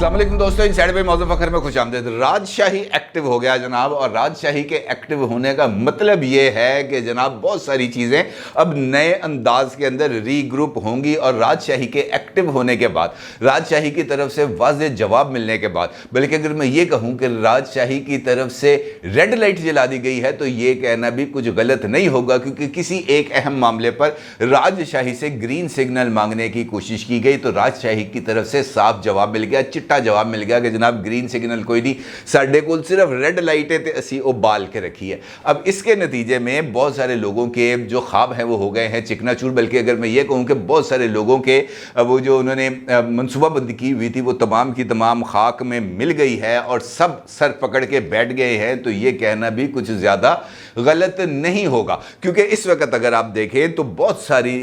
अस्सलाम वालेकुम दोस्तों, इन साइड पे मौजूद फखर में खुश आमदीद। राजशाही एक्टिव हो गया जनाब, और राजशाही के एक्टिव होने का मतलब ये है कि जनाब बहुत सारी चीज़ें अब नए अंदाज के अंदर रीग्रुप होंगी। और राजशाही के एक्टिव होने के बाद, राजशाही की तरफ से वाज़े जवाब मिलने के बाद, बल्कि अगर मैं ये कहूँ कि राजशाही की तरफ से रेड लाइट जला दी गई है, तो ये कहना भी कुछ गलत नहीं होगा, क्योंकि किसी एक अहम मामले पर राजशाही से ग्रीन सिग्नल मांगने की कोशिश की गई तो राजशाही की तरफ से साफ जवाब मिल गया, चिट्टा जवाब मिल गया कि जनाब ग्रीन सिग्नल कोई नहीं, साढ़े को सिर्फ रेड लाइटें असी उबाल के रखी है। अब इसके नतीजे में बहुत सारे लोगों के जो ख्वाब हैं वो हो गए हैं चिकनाचूर, बल्कि अगर मैं ये कहूँ कि बहुत सारे लोगों के वो जो उन्होंने मनसूबाबंदी की हुई थी वो तमाम की तमाम खाक में मिल गई है और सब सर पकड़ के बैठ गए हैं, तो ये कहना भी कुछ ज़्यादा गलत नहीं होगा। क्योंकि इस वक्त अगर आप देखें तो बहुत सारी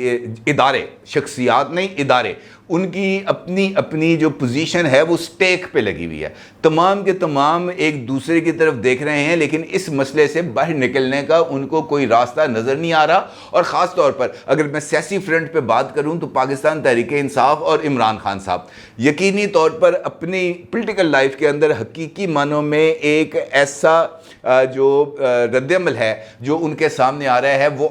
इदारे, शख्सियात नहीं इदारे, उनकी अपनी अपनी जो पोजीशन है वो स्टेक पे लगी हुई है, तमाम के तमाम एक दूसरे की तरफ देख रहे हैं, लेकिन इस मसले से बाहर निकलने का उनको कोई रास्ता नज़र नहीं आ रहा। और ख़ास तौर पर अगर मैं सियासी फ्रंट पे बात करूं तो पाकिस्तान तहरीक इंसाफ और इमरान खान साहब यकीनी तौर पर अपनी पॉलिटिकल लाइफ के अंदर हकीकी मानों में एक ऐसा जो रद्दअमल है जो उनके सामने आ रहा है वो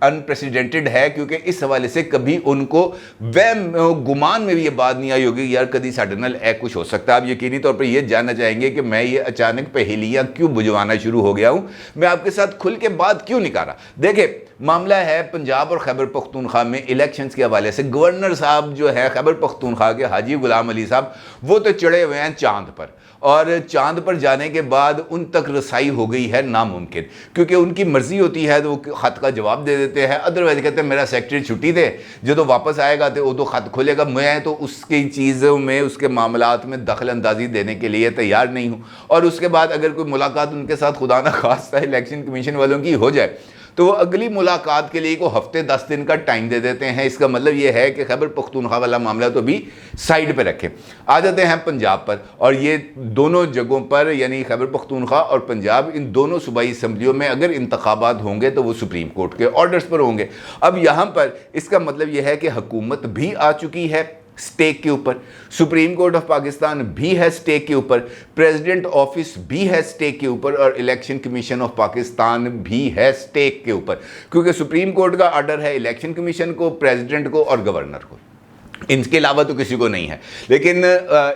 अनप्रेसिडेंटेड है, क्योंकि इस हवाले से कभी उनको वहम गुमान में भी ये बात नहीं आई होगी यार कभी साढ़े नाल ए कुछ हो सकता है। आप यकीनी तौर पर ये जानना चाहेंगे कि मैं ये अचानक पहेलियाँ क्यों बुझवाना शुरू हो गया हूँ, मैं आपके साथ खुल के बात क्यों नहीं कर रहा। देखिए मामला है पंजाब और खैबर पख्तूनख्वा में इलेक्शंस के हवाले से। गवर्नर साहब जो है खैबर पख्तूनख्वा के हाजी गुलाम अली साहब, वो तो चढ़े हुए हैं चांद पर, और चांद पर जाने के बाद उन तक रसाई हो गई है नामुमकिन, क्योंकि उनकी मर्जी होती है तो वो ख़त का जवाब दे देते हैं, अदरवाइज कहते हैं मेरा सेक्रेटरी छुट्टी दे, जो तो वापस आएगा तो वो तो ख़त खोलेगा, मैं तो उसकी चीज़ों में उसके मामलात में दखल अंदाजी देने के लिए तैयार नहीं हूँ। और उसके बाद अगर कोई मुलाकात उनके साथ खुदा ना खास्ता इलेक्शन कमीशन वालों की हो जाए तो वो अगली मुलाकात के लिए को हफ्ते 10 दिन का टाइम दे देते हैं। इसका मतलब ये है कि खैबर पख्तूनख्वा वाला मामला तो भी साइड पे रखें। आ जाते हैं पंजाब पर, और ये दोनों जगहों पर यानी खैबर पख्तूनख्वा और पंजाब, इन दोनों सूबाई असम्बलियों में अगर इंतखाबात होंगे तो वो सुप्रीम कोर्ट के ऑर्डर्स पर होंगे। अब यहाँ पर इसका मतलब ये है कि हुकूमत भी आ चुकी है स्टेक के ऊपर, सुप्रीम कोर्ट ऑफ पाकिस्तान भी है स्टेक के ऊपर, प्रेसिडेंट ऑफिस भी है स्टेक के ऊपर, और इलेक्शन कमीशन ऑफ पाकिस्तान भी है स्टेक के ऊपर, क्योंकि सुप्रीम कोर्ट का ऑर्डर है इलेक्शन कमीशन को, प्रेसिडेंट को और गवर्नर को, इनके अलावा तो किसी को नहीं है। लेकिन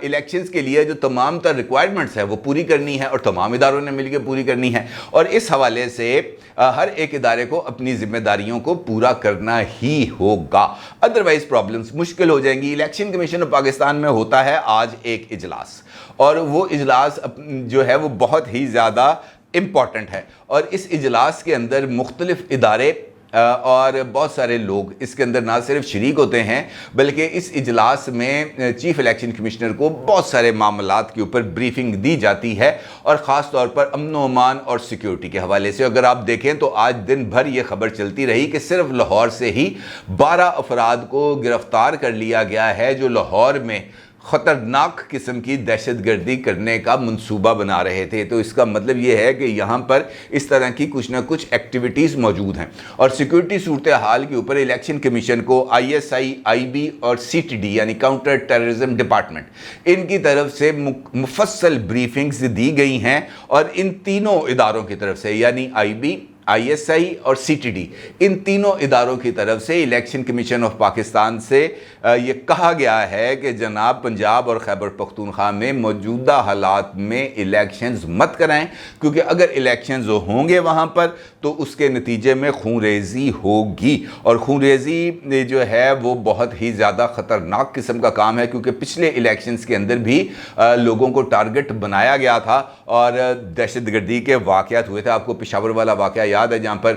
इलेक्शंस के लिए जो तमाम तर रिक्वायरमेंट्स है वो पूरी करनी है और तमाम इदारों ने मिलकर पूरी करनी है, और इस हवाले से हर एक इदारे को अपनी जिम्मेदारियों को पूरा करना ही होगा, अदरवाइज प्रॉब्लम्स मुश्किल हो जाएंगी। इलेक्शन कमीशन ऑफ पाकिस्तान में होता है आज एक इजलास, और वो इजलास जो है वो बहुत ही ज़्यादा इम्पॉर्टेंट है, और इस इजलास के अंदर मुख्तलिफ इदारे और बहुत सारे लोग इसके अंदर ना सिर्फ शरीक होते हैं, बल्कि इस इजलास में चीफ इलेक्शन कमिश्नर को बहुत सारे मामलात के ऊपर ब्रीफिंग दी जाती है, और ख़ास तौर पर अमन व अमान और सिक्योरिटी के हवाले से। अगर आप देखें तो आज दिन भर ये खबर चलती रही कि सिर्फ लाहौर से ही 12 अफराद को गिरफ्तार कर लिया गया है जो लाहौर में ख़तरनाक किस्म की दहशतगर्दी करने का मंसूबा बना रहे थे। तो इसका मतलब ये है कि यहाँ पर इस तरह की कुछ ना कुछ एक्टिविटीज़ मौजूद हैं, और सिक्योरिटी सूरत हाल के ऊपर इलेक्शन कमीशन को ISI, IB और CTD यानी काउंटर टेररिज्म डिपार्टमेंट, इनकी तरफ से मुफस्सल ब्रीफिंग्स दी गई हैं, और इन तीनों इदारों की तरफ से यानी IB, ISI और CTD, इन तीनों इदारों की तरफ से इलेक्शन कमीशन ऑफ पाकिस्तान से ये कहा गया है कि जनाब पंजाब और खैबर पख्तूनख्वा में मौजूदा हालात में इलेक्शंस मत कराएं, क्योंकि अगर इलेक्शंस होंगे वहाँ पर तो उसके नतीजे में खूनरेज़ी होगी, और खूनरेज़ी जो है वो बहुत ही ज़्यादा ख़तरनाक किस्म का काम है, क्योंकि पिछले इलेक्शंस के अंदर भी लोगों को टारगेट बनाया गया था और दहशतगर्दी के वाक़यात हुए थे। आपको पेशावर वाला वाक़या याद है जहाँ पर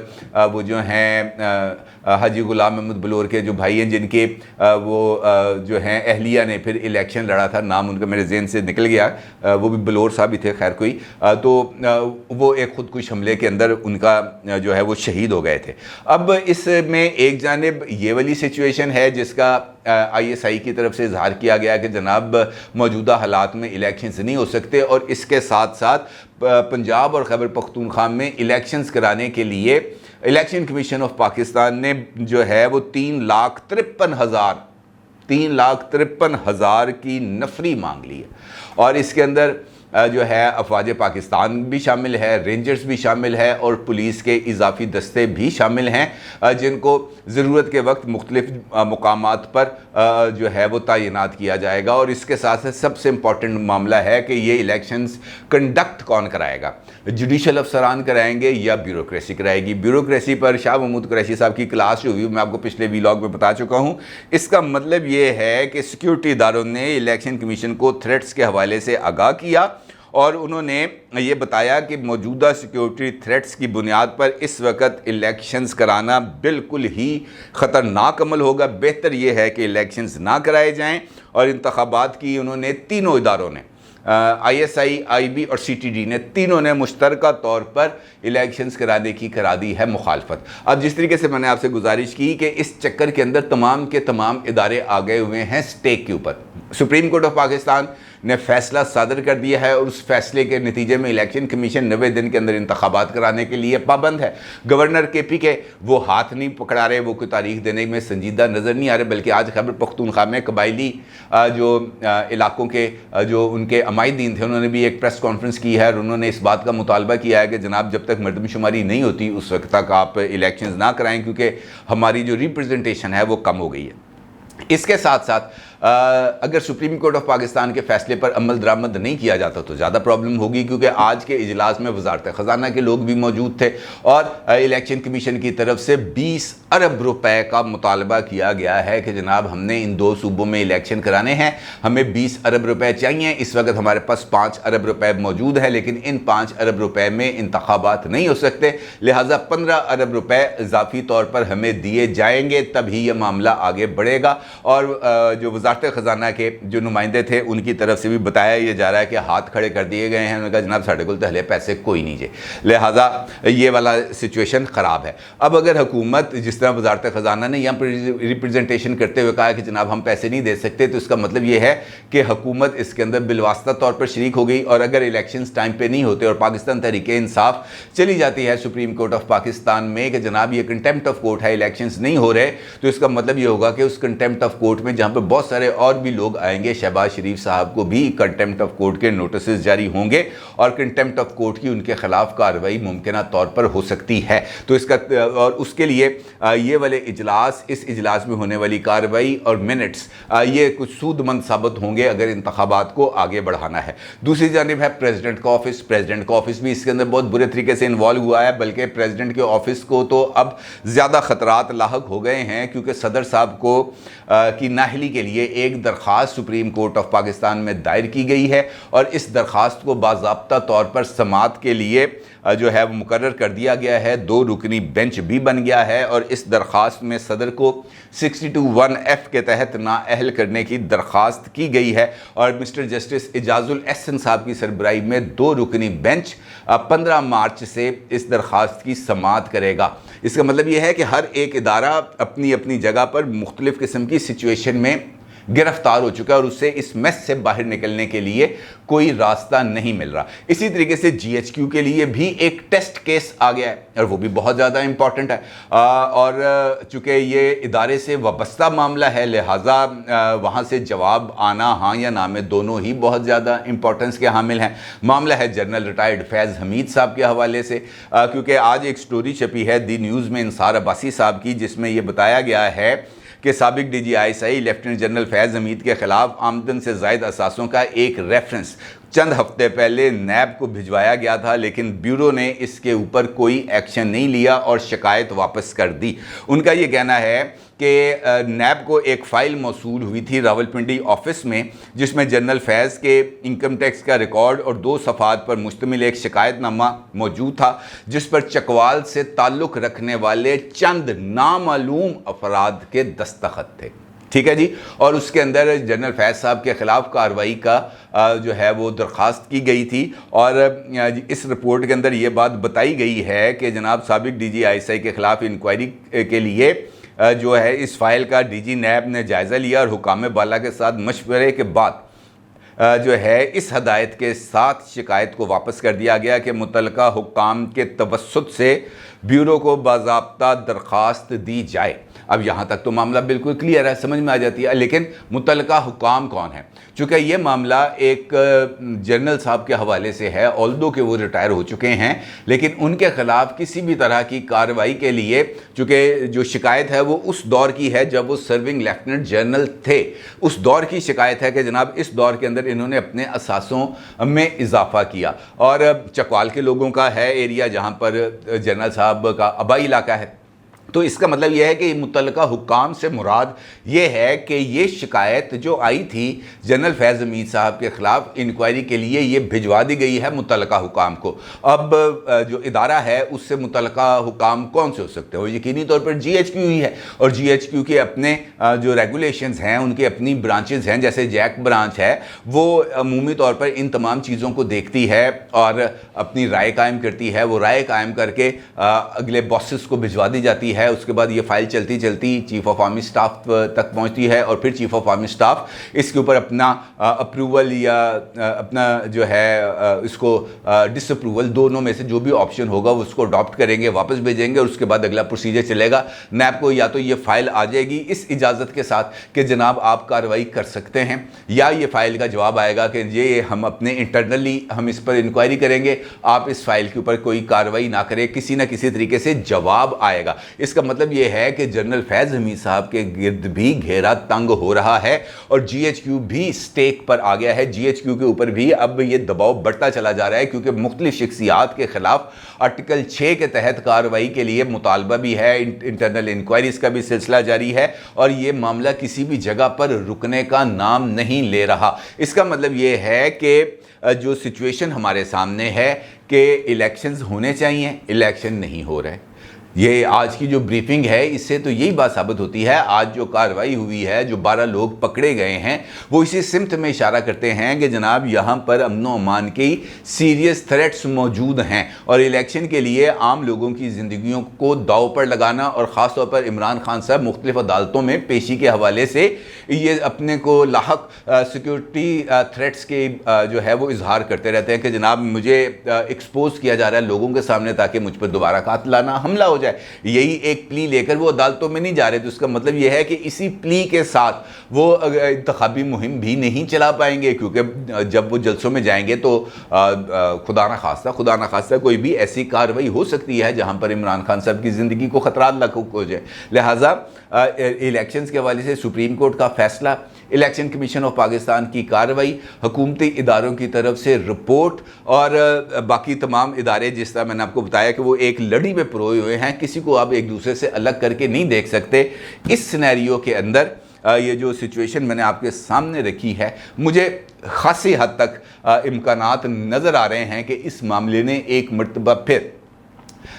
वो जो हैं हाजी गुलाम अहमद बलोर के जो भाई हैं, जिनके वो जो हैं अहलिया ने फिर इलेक्शन लड़ा था, नाम उनका मेरे ज़हन से निकल गया, वो भी बलोर साहब ही थे खैर कोई, तो वो एक ख़ुदकुश हमले के अंदर उनका जो है वो शहीद हो गए थे। अब इसमें एक जानिब ये वाली सिचुएशन है जिसका ISI की तरफ से इजहार किया गया कि जनाब मौजूदा हालात में इलेक्शंस नहीं हो सकते, और इसके साथ साथ पंजाब और खैबर पख्तूनख्वा में इलेक्शंस कराने के लिए इलेक्शन कमीशन ऑफ पाकिस्तान ने जो है वो 3,53,000 3,53,000 کی نفری مانگ لی ہے، اور اس کے اندر جو ہے افواج پاکستان بھی شامل ہے، رینجرز بھی شامل ہے، اور پولیس کے اضافی دستے بھی شامل ہیں جن کو ضرورت کے وقت مختلف مقامات پر جو ہے وہ تعینات کیا جائے گا۔ اور اس کے ساتھ سب سے امپورٹنٹ معاملہ ہے کہ یہ الیکشنز کنڈکٹ کون کرائے گا، جوڈیشل افسران کرائیں گے یا بیوروکریسی کرائے گی۔ بیوروکریسی پر شاہ محمود قریشی صاحب کی کلاس ریویو میں آپ کو پچھلے ویلاگ میں بتا چکا ہوں۔ اس کا مطلب یہ ہے کہ سیکیورٹی اداروں نے الیکشن کمیشن کو تھریٹس کے حوالے سے آگاہ کیا، اور انہوں نے یہ بتایا کہ موجودہ سیکیورٹی تھریٹس کی بنیاد پر اس وقت الیکشنز کرانا بالکل ہی خطرناک عمل ہوگا، بہتر یہ ہے کہ الیکشنز نہ کرائے جائیں۔ اور انتخابات کی انہوں نے تینوں اداروں نے، آئی ایس آئی، آئی بی اور سی ٹی ڈی نے، تینوں نے مشترکہ طور پر الیکشنز کرانے کی کرا دی ہے مخالفت۔ اب جس طریقے سے میں نے آپ سے گزارش کی کہ اس چکر کے اندر تمام کے تمام ادارے آگئے ہوئے ہیں سٹیک کے اوپر۔ سپریم کورٹ آف پاکستان نے فیصلہ صادر کر دیا ہے، اور اس فیصلے کے نتیجے میں الیکشن کمیشن 90 دن کے اندر انتخابات کرانے کے لیے پابند ہے۔ گورنر کے پی کے وہ ہاتھ نہیں پکڑا رہے، وہ کوئی تاریخ دینے میں سنجیدہ نظر نہیں آ رہے، بلکہ آج خیبر پختونخوا میں قبائلی جو علاقوں کے جو ان کے عمائدین تھے، انہوں نے بھی ایک پریس کانفرنس کی ہے، اور انہوں نے اس بات کا مطالبہ کیا ہے کہ جناب جب تک مردم شماری نہیں ہوتی اس وقت تک آپ الیکشنز نہ کرائیں، کیونکہ ہماری جو ریپرزنٹیشن ہے وہ کم ہو گئی ہے۔ اس کے ساتھ ساتھ اگر سپریم کورٹ آف پاکستان کے فیصلے پر عمل درآمد نہیں کیا جاتا تو زیادہ پرابلم ہوگی، کیونکہ آج کے اجلاس میں وزارت خزانہ کے لوگ بھی موجود تھے، اور الیکشن کمیشن کی طرف سے 20 ارب روپے کا مطالبہ کیا گیا ہے کہ جناب ہم نے ان 2 صوبوں میں الیکشن کرانے ہیں، ہمیں 20 ارب روپے چاہیے۔ اس وقت ہمارے پاس 5 ارب روپے موجود ہے، لیکن ان 5 ارب روپے میں انتخابات نہیں ہو سکتے، لہٰذا 15 ارب روپے اضافی طور پر ہمیں دیے جائیں گے، تبھی یہ معاملہ آگے بڑھے گا۔ اور جو وزارت خزانہ کے جو نمائندے تھے ان کی طرف سے بھی بتایا یہ جا رہا ہے کہ ہاتھ کھڑے کر دیے گئے ہیں، انہوں نے کہا جناب ساڑھے کل تہلے پیسے کوئی نہیں جے، لہٰذا یہ والا سچویشن خراب ہے۔ اب اگر حکومت جس طرح وزارت خزانہ نے یہاں پر ریپرزنٹیشن کرتے ہوئے کہا کہ جناب ہم پیسے نہیں دے سکتے، تو اس کا مطلب یہ ہے کہ حکومت اس کے اندر بالواسطہ طور پر شریک ہو گئی، اور اگر الیکشنز ٹائم پہ نہیں ہوتے اور پاکستان تحریک انصاف چلی جاتی ہے سپریم کورٹ آف پاکستان میں کہ جناب یہ کنٹیمپٹ آف کورٹ ہے، الیکشنز نہیں ہو رہے، تو اس کا مطلب یہ ہوگا کہ اس کنٹیمپٹ آف کورٹ میں جہاں پہ بہت سارے اور بھی لوگ آئیں گے، شہباز شریف صاحب کو بھی کنٹیمپٹ آف کورٹ کے نوٹسز جاری ہوں گے، اور کنٹیمپٹ آف کورٹ کی ان کے خلاف کارروائی ممکنہ طور پر ہو سکتی ہے۔ تو اس کا اور اس کے لیے یہ والے اجلاس، اس اجلاس میں ہونے والی کارروائی اور منٹس یہ کچھ سود مند ثابت ہوں گے اگر انتخابات کو آگے بڑھانا ہے۔ دوسری جانب ہے پریزیڈنٹ کا آفس، پریزیڈنٹ کا آفس بھی اس کے اندر بہت برے طریقے سے انوالو ہوا ہے، بلکہ پریزیڈنٹ کے آفس کو تو اب زیادہ خطرات لاحق ہو گئے ہیں، کیونکہ صدر صاحب کو کی نااہلی کے لیے ایک درخواست سپریم کورٹ آف پاکستان میں دائر کی گئی ہے، اور اس درخواست کو باضابطہ طور پر سماعت کے لیے جو ہے وہ مقرر کر دیا گیا ہے، 2 رکنی بینچ بھی بن گیا ہے، اور اس درخواست میں صدر کو 62(1)(f) کے تحت نااہل کرنے کی درخواست کی گئی ہے، اور مسٹر جسٹس اعجاز الاحسن صاحب کی سربراہی میں 2 رکنی بینچ 15 مارچ سے اس درخواست کی سماعت کرے گا۔ اس کا مطلب یہ ہے کہ ہر ایک ادارہ اپنی اپنی جگہ پر مختلف قسم کی سچویشن میں گرفتار ہو چکا ہے، اور اس سے اس میس سے باہر نکلنے کے لیے کوئی راستہ نہیں مل رہا۔ اسی طریقے سے جی ایچ کیو کے لیے بھی ایک ٹیسٹ کیس آ گیا ہے، اور وہ بھی بہت زیادہ امپورٹنٹ ہے، اور چونکہ یہ ادارے سے وابستہ معاملہ ہے، لہٰذا وہاں سے جواب آنا ہاں یا نہ میں دونوں ہی بہت زیادہ امپورٹنس کے حامل ہیں۔ معاملہ ہے جنرل ریٹائرڈ فیض حمید صاحب کے حوالے سے، کیونکہ آج ایک سٹوری چھپی ہے دی نیوز میں انصار عباسی صاحب کی، جس میں یہ بتایا گیا ہے کہ سابق D G I S I lieutenant general Faiz Hameed کے خلاف آمدن سے زائد اثاثوں کا ایک ریفرنس چند ہفتے پہلے نیب کو بھجوایا گیا تھا، لیکن بیورو نے اس کے اوپر کوئی ایکشن نہیں لیا اور شکایت واپس کر دی۔ ان کا یہ کہنا ہے کہ نیب کو ایک فائل موصول ہوئی تھی راولپنڈی آفس میں، جس میں جنرل فیض کے انکم ٹیکس کا ریکارڈ اور 2 صفحات پر مشتمل ایک شکایت نامہ موجود تھا، جس پر چکوال سے تعلق رکھنے والے چند نامعلوم افراد کے دستخط تھے۔ ٹھیک ہے جی، اور اس کے اندر جنرل فیض صاحب کے خلاف کارروائی کا جو ہے وہ درخواست کی گئی تھی، اور اس رپورٹ کے اندر یہ بات بتائی گئی ہے کہ جناب سابق ڈی جی آئی ایس آئی کے خلاف انکوائری کے لیے جو ہے اس فائل کا ڈی جی نیب نے جائزہ لیا، اور حکام بالا کے ساتھ مشورے کے بعد جو ہے اس ہدایت کے ساتھ شکایت کو واپس کر دیا گیا کہ متعلقہ حکام کے توسط سے بیورو کو باضابطہ درخواست دی جائے۔ अब यहाँ तक तो मामला बिल्कुल क्लियर है, समझ में आ जाती है। लेकिन मुतल्लिका हुकाम कौन है? चूँकि ये मामला एक जनरल साहब के हवाले से है, ऑल्दो कि वो रिटायर हो चुके हैं, लेकिन उनके ख़िलाफ़ किसी भी तरह की कार्रवाई के लिए, चूँकि जो शिकायत है वो उस दौर की है जब वो सर्विंग लेफ्टिनेंट जनरल थे, उस दौर की शिकायत है कि जनाब इस दौर के अंदर इन्होंने अपने असासों में इजाफा किया। और चकवाल के लोगों का है एरिया जहाँ पर जनरल साहब का आबाई इलाका है, तो इसका मतलब यह है कि मुतल्लिका हुक्काम से मुराद ये है कि ये शिकायत जो आई थी जनरल फैज़ हमीद साहब के ख़िलाफ़ इंक्वायरी के लिए, ये भिजवा दी गई है मुतल्लिका हुक्काम को। अब जो इदारा है उससे मुतल्लिका हुक्काम कौन से हो सकते हो? यकीनी तौर पर GHQ ही है, और GHQ के अपने जो रेगुलेशंस हैं, उनकी अपनी ब्रांचेज़ हैं, जैसे जैक ब्रांच है, वो अमूमी तौर पर इन तमाम चीज़ों को देखती है और अपनी राय कायम करती है। वो राय कायम करके अगले बॉसेस को भिजवा दी जाती है। उसके बाद ये फाइल चलती चलती चीफ ऑफ आर्मी स्टाफ तक पहुंचती है, और फिर चीफ ऑफ आर्मी स्टाफ इसके ऊपर अपना अप्रूवल या अपना जो है इसको डिसअप्रूवल, दोनों में से जो भी ऑप्शन होगा उसको अडॉप्ट करेंगे, वापस भेजेंगे, और उसके बाद अगला प्रोसीजर चलेगा। नैब को या तो ये फाइल आ जाएगी इस इजाज़त के साथ कि जनाब आप कार्रवाई कर सकते हैं, या ये फाइल का जवाब आएगा कि ये हम अपने इंटरनली हम इस पर इंक्वायरी करेंगे, आप इस फाइल के ऊपर कोई कार्रवाई ना करें। किसी ना किसी तरीके से जवाब आएगा। इसका मतलब यह है कि जनरल फैज़ हमीद साहब के गिर्द भी घेरा तंग हो रहा है, और GHQ भी स्टेक पर आ गया है। GHQ के ऊपर भी अब ये दबाव बढ़ता चला जा रहा है, क्योंकि मुख्तलिफ शख्सियात के खिलाफ आर्टिकल 6 के तहत कार्रवाई के लिए मुतालबा भी है, इंटरनल इंक्वायरीज का भी सिलसिला जारी है, और ये मामला किसी भी जगह पर रुकने का नाम नहीं ले रहा। इसका मतलब ये है कि जो सिचुएशन हमारे सामने है कि इलेक्शंस होने चाहिए, इलेक्शन नहीं हो रहे। ये आज की जो ब्रीफिंग है, इससे तो यही बात साबित होती है। आज जो कार्रवाई हुई है, जो 12 लोग पकड़े गए हैं, वो इसी सिमत में इशारा करते हैं कि जनाब यहाँ पर अमन व अमान की सीरियस थ्रेट्स मौजूद हैं, और इलेक्शन के लिए आम लोगों की ज़िंदगियों को दाव पर लगाना, और ख़ास तौर पर इमरान खान साहब मुख्तलिफ अदालतों में पेशी के हवाले से ये अपने को लाहक सिक्योरिटी थ्रेट्स के जो है वो इजहार करते रहते हैं कि जनाब मुझे एक्सपोज किया जा रहा है लोगों के सामने, ताकि मुझ पर दोबारा कातिलाना हमला हो जाए। यही एक प्ली लेकर वो अदालतों में नहीं जा रहे। तो इसका मतलब यह है कि इसी प्ली के साथ वो इंतखाबी मुहिम भी नहीं चला पाएंगे, क्योंकि जब वो जलसों में जाएंगे तो खुदा ना खास्ता कोई भी ऐसी कार्रवाई हो सकती है जहां पर इमरान खान साहब की ज़िंदगी को ख़तरात लाखों हो जाए। लिहाजा इलेक्शंस के हवाले से सुप्रीम कोर्ट का फैसला, इलेक्शन कमीशन ऑफ पाकिस्तान की कार्रवाई, हुकूमती इदारों की तरफ से रिपोर्ट, और बाकी तमाम इदारे, जिस तरह मैंने आपको बताया कि वो एक लड़ी में परोए हुए हैं, किसी को आप एक दूसरे से अलग करके नहीं देख सकते। इस सिनेरियो के अंदर ये जो सिचुएशन मैंने आपके सामने रखी है, मुझे खासी हद तक इम्कानात नज़र आ रहे हैं कि इस मामले ने एक मरतबा फिर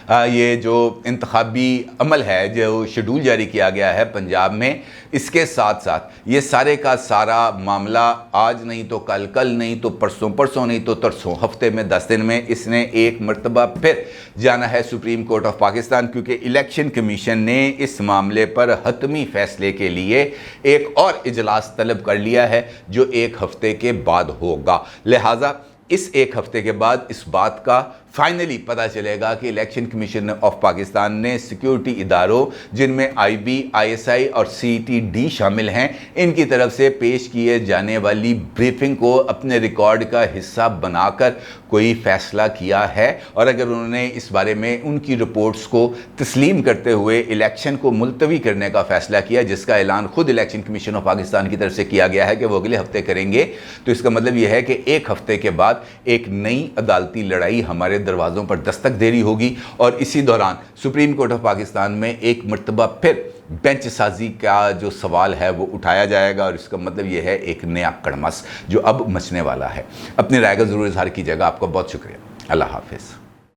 ये जो इंतखाबी अमल है, जो शेड्यूल जारी किया गया है पंजाब में, इसके साथ साथ ये सारे का सारा मामला आज नहीं तो कल, कल नहीं तो परसों, परसों नहीं तो तरसों, हफ्ते में 10 दिन में इसने एक मरतबा फिर जाना है सुप्रीम कोर्ट ऑफ पाकिस्तान, क्योंकि इलेक्शन कमीशन ने इस मामले पर हतमी फैसले के लिए एक और इजलास तलब कर लिया है, जो 1 हफ्ते के बाद होगा। लिहाजा इस 1 हफ्ते के बाद इस बात का फाइनली पता चलेगा कि इलेक्शन कमीशन ऑफ पाकिस्तान ने सिक्योरिटी इदारों, जिनमें IB, ISI और CTD शामिल हैं, इनकी तरफ से पेश किए जाने वाली ब्रीफिंग को अपने रिकॉर्ड का हिस्सा बनाकर कोई फ़ैसला किया है। और अगर उन्होंने इस बारे में उनकी रिपोर्ट्स को तस्लीम करते हुए इलेक्शन को मुलतवी करने का फ़ैसला किया, जिसका ऐलान खुद इलेक्शन कमीशन ऑफ पाकिस्तान की तरफ से किया गया है कि वो अगले हफ्ते करेंगे, तो इसका मतलब यह है कि 1 हफ्ते के बाद एक नई अदालती लड़ाई हमारे दरवाज़ों पर दस्तक दे रही होगी, और इसी दौरान सुप्रीम कोर्ट ऑफ पाकिस्तान में एक मरतबा फिर बेंच साजी का जो सवाल है वो उठाया जाएगा, और इसका मतलब ये है एक नया कड़मस जो अब मचने वाला है। अपनी राय का ज़रूर इजहार कीजिएगा। आपका बहुत शुक्रिया। अल्लाह हाफिज़।